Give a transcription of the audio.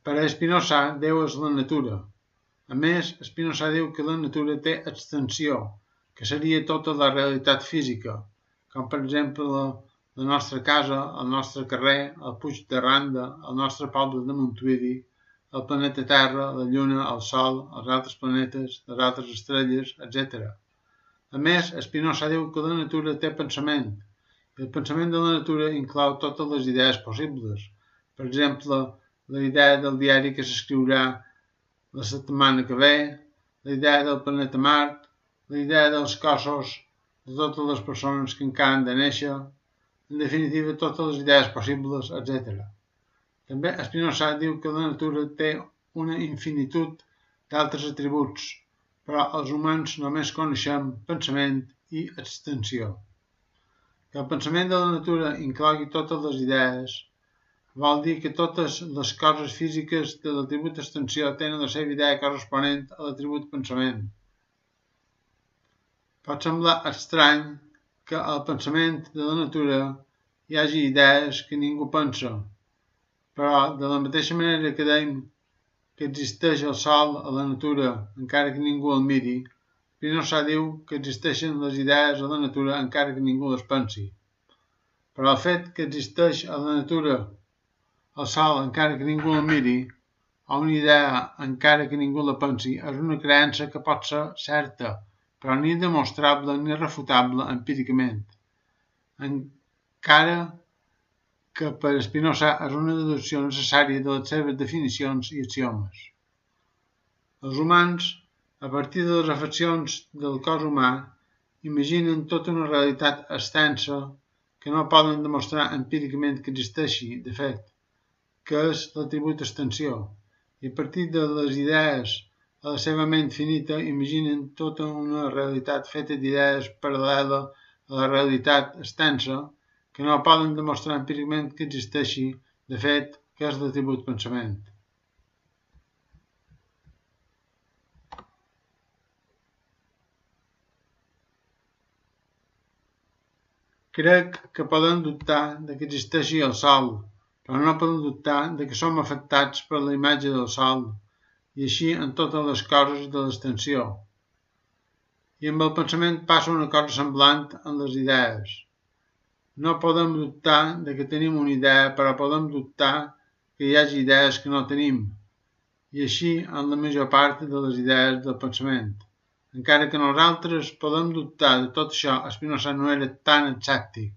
Per a Spinoza, Déu és la natura. A més, Spinoza diu que la natura té extensió, que seria tota la realitat física, com per exemple la nostra casa, el nostre carrer, el Puig de Randa, el nostre poble de Montuïri, el planeta Terra, la Lluna, el Sol, els altres planetes, les altres estrelles, etc. A més, Spinoza diu que la natura té pensament, i el pensament de la natura inclou totes les idees possibles. Per exemple, la idea del diari que s'escriurà la setmana que ve, la idea del planeta Mart, la idea dels cossos de totes les persones que encara han de néixer, en definitiva, totes les idees possibles, etc. També Spinoza diu que la natura té una infinitud d'altres atributs, però els humans només coneixem pensament i extensió. Que el pensament de la natura inclogui totes les idees vol dir que totes les coses físiques de l'atribut extensió tenen la seva idea corresponent a l'atribut pensament. Pot semblar estrany que al pensament de la natura hi hagi idees que ningú pensa, però de la mateixa manera que dèiem que existeix el sol a la natura encara que ningú el miri, Spinoza diu que existeixen les idees a la natura encara que ningú les pensi. Però el fet que existeix a la natura el sol encara que ningú el miri, o una idea encara que ningú la pensi, és una creença que pot ser certa, però ni demostrable ni refutable empíricament, encara que per Spinoza és una deducció necessària de les seves definicions i axiomes. Els humans, a partir de les reflexions del cos humà, imaginen tota una realitat extensa que no poden demostrar empíricament que existeixi, de fet, que és l'atribut extensió, i a partir de les idees a la seva ment finita imaginen tota una realitat feta d'idees paral·lela a la realitat extensa que no poden demostrar empíricament que existeixi, de fet, que és l'atribut pensament. Crec que podem dubtar de que existeixi el sol, però no podem dubtar de que som afectats per la imatge del sol, i així en totes les coses de l'extensió. I amb el pensament passa una cosa semblant en les idees. No podem dubtar de que tenim una idea, però podem dubtar que hi hagi idees que no tenim, i així en la major part de les idees del pensament. Encara que nosaltres podem dubtar de tot això, Spinoza no era tan escèptic.